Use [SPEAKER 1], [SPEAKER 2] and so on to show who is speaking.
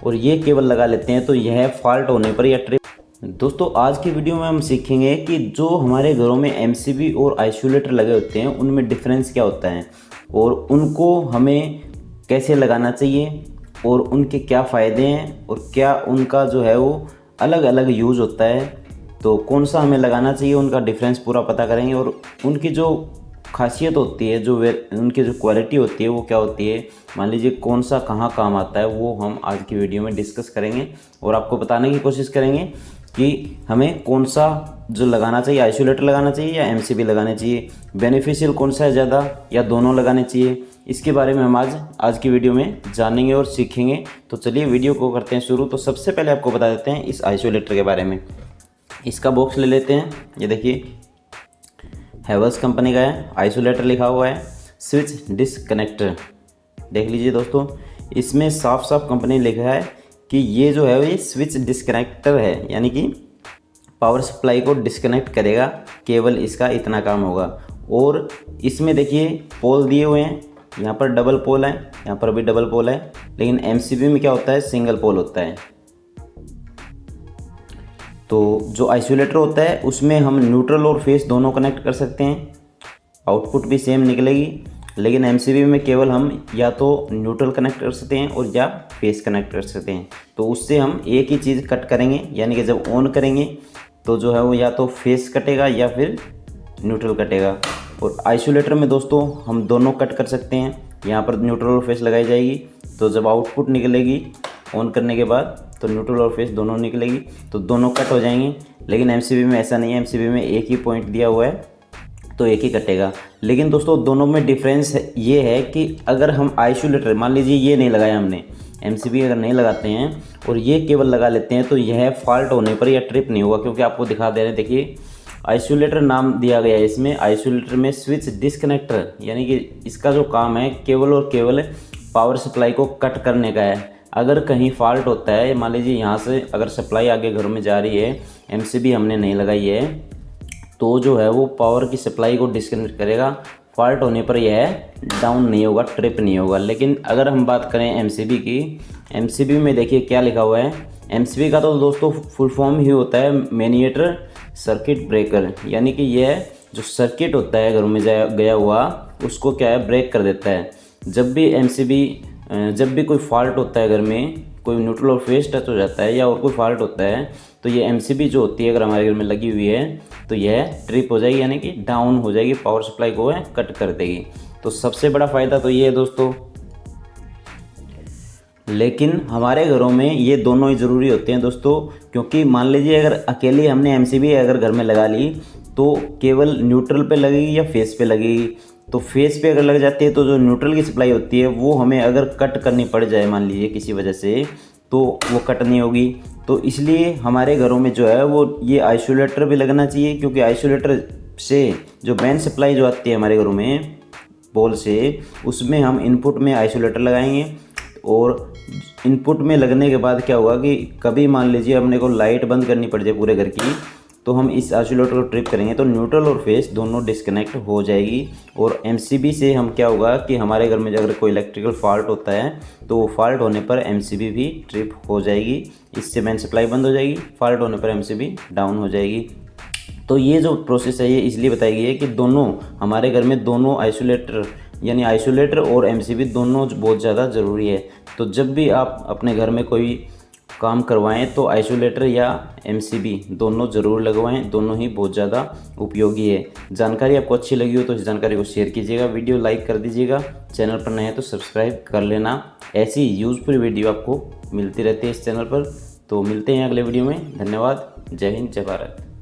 [SPEAKER 1] और ये केबल लगा लेते हैं तो यह फॉल्ट होने पर या ट्रिप। दोस्तों आज की वीडियो में हम सीखेंगे कि जो हमारे घरों में एमसीबी और आइसोलेटर लगे होते हैं उनमें डिफरेंस क्या होता है और उनको हमें कैसे लगाना चाहिए और उनके क्या फ़ायदे हैं और क्या उनका जो है वो अलग अलग यूज़ होता है, तो कौन सा हमें लगाना चाहिए, उनका डिफरेंस पूरा पता करेंगे। और उनकी जो खासियत होती है, जो उनकी जो क्वालिटी होती है वो क्या होती है, मान लीजिए कौन सा कहाँ काम आता है, वो हम आज की वीडियो में डिस्कस करेंगे और आपको बताने की कोशिश करेंगे कि हमें कौन सा जो लगाना चाहिए, आइसोलेटर लगाना चाहिए या एमसीबी लगाने चाहिए, बेनिफिशियल कौन सा है ज़्यादा या दोनों लगाने चाहिए, इसके बारे में हम आज की वीडियो में जानेंगे और सीखेंगे। तो चलिए वीडियो को करते हैं शुरू। तो सबसे पहले आपको बता देते हैं इस आइसोलेटर के बारे में। इसका बॉक्स ले लेते हैं, ये देखिए हैवेल्स कंपनी का है, आइसोलेटर लिखा हुआ है, स्विच डिस्कनेक्टर। देख लीजिए दोस्तों, इसमें साफ साफ कंपनी लिखा है कि ये जो है ये स्विच डिस्कनेक्टर है, यानी कि पावर सप्लाई को डिस्कनेक्ट करेगा, केवल इसका इतना काम होगा। और इसमें देखिए पोल दिए हुए हैं, यहाँ पर डबल पोल है, यहाँ पर भी डबल पोल है, लेकिन एमसीबी में क्या होता है, सिंगल पोल होता है। तो जो आइसोलेटर होता है उसमें हम न्यूट्रल और फेस दोनों कनेक्ट कर सकते हैं, आउटपुट भी सेम निकलेगी। लेकिन एमसीबी में केवल हम या तो न्यूट्रल कनेक्ट कर सकते हैं और या फेस कनेक्ट कर सकते हैं। तो उससे हम एक ही चीज़ कट करेंगे, यानी कि जब ऑन करेंगे तो जो है वो या तो फेस कटेगा या फिर न्यूट्रल कटेगा। और आइसोलेटर में दोस्तों हम दोनों कट कर सकते हैं, यहाँ पर न्यूट्रल और फेस लगाई जाएगी, तो जब आउटपुट निकलेगी ऑन करने के बाद तो न्यूट्रल और फेस दोनों निकलेगी, तो दोनों कट हो जाएंगे। लेकिन एमसीबी में ऐसा नहीं है, एमसीबी में एक ही पॉइंट दिया हुआ है तो एक ही कटेगा। लेकिन दोस्तों दोनों में डिफरेंस ये है कि अगर हम आइसोलेटर, मान लीजिए ये नहीं लगाया हमने, एमसीबी अगर नहीं लगाते हैं और ये केबल लगा लेते हैं तो यह फॉल्ट होने पर या ट्रिप नहीं होगा, क्योंकि आपको दिखा दे रहे हैं। देखिए आइसोलेटर नाम दिया गया है इसमें, आइसोलेटर में स्विच डिस्कनेक्टर, यानी कि इसका जो काम है केवल और केवल पावर सप्लाई को कट करने का है। अगर कहीं फॉल्ट होता है, मान लीजिए यहाँ से अगर सप्लाई आगे घर में जा रही है, एमसीबी हमने नहीं लगाई है, तो जो है वो पावर की सप्लाई को डिस्कनेक्ट करेगा। फॉल्ट होने पर यह डाउन नहीं होगा, ट्रिप नहीं होगा। लेकिन अगर हम बात करें एमसीबी की, एमसीबी में देखिए क्या लिखा हुआ है। एमसीबी का तो दोस्तों फुल फॉर्म ही होता है मिनिएचर सर्किट ब्रेकर, यानी कि यह जो सर्किट होता है घर में गया हुआ उसको क्या है, ब्रेक कर देता है। जब भी कोई फॉल्ट होता है घर में, कोई न्यूट्रल और फेस टच हो जाता है या और कोई फॉल्ट होता है, तो ये एमसीबी जो होती है अगर हमारे घर में लगी हुई है तो यह ट्रिप हो जाएगी, यानी कि डाउन हो जाएगी, पावर सप्लाई को है कट कर देगी। तो सबसे बड़ा फ़ायदा तो ये है दोस्तों। लेकिन हमारे घरों में ये दोनों ही ज़रूरी होते हैं दोस्तों, क्योंकि मान लीजिए अगर अकेले हमने एमसीबी अगर घर में लगा ली तो केवल न्यूट्रल पे लगेगी या फेस पे लगेगी। तो फेस पे अगर लग जाती है तो जो न्यूट्रल की सप्लाई होती है वो हमें अगर कट करनी पड़ जाए मान लीजिए किसी वजह से, तो वो कट नहीं होगी। तो इसलिए हमारे घरों में जो है वो ये आइसोलेटर भी लगना चाहिए, क्योंकि आइसोलेटर से जो मेन सप्लाई जो आती है हमारे घरों में पोल से, उसमें हम इनपुट में आइसोलेटर लगाएंगे। और इनपुट में लगने के बाद क्या होगा कि कभी मान लीजिए अपने को लाइट बंद करनी पड़ जाए पूरे घर की, तो हम इस आइसोलेटर को ट्रिप करेंगे तो न्यूट्रल और फेस दोनों डिस्कनेक्ट हो जाएगी। और एमसीबी से हम क्या होगा कि हमारे घर में अगर कोई इलेक्ट्रिकल फॉल्ट होता है तो वो फॉल्ट होने पर एमसीबी भी ट्रिप हो जाएगी, इससे मेन सप्लाई बंद हो जाएगी, फॉल्ट होने पर एमसीबी डाउन हो जाएगी। तो ये जो प्रोसेस है ये इसलिए बताई गई है कि दोनों हमारे घर में दोनों आइसोलेटर, यानी आइसोलेटर और एमसीबी दोनों बहुत ज़्यादा ज़रूरी है। तो जब भी आप अपने घर में कोई काम करवाएं तो आइसोलेटर या एमसीबी दोनों ज़रूर लगवाएं, दोनों ही बहुत ज़्यादा उपयोगी है। जानकारी आपको अच्छी लगी हो तो इस जानकारी को शेयर कीजिएगा, वीडियो लाइक कर दीजिएगा, चैनल पर नए हैं तो सब्सक्राइब कर लेना। ऐसी यूज़फुल वीडियो आपको मिलती रहती है इस चैनल पर। तो मिलते हैं अगले वीडियो में। धन्यवाद। जय हिंद, जय भारत।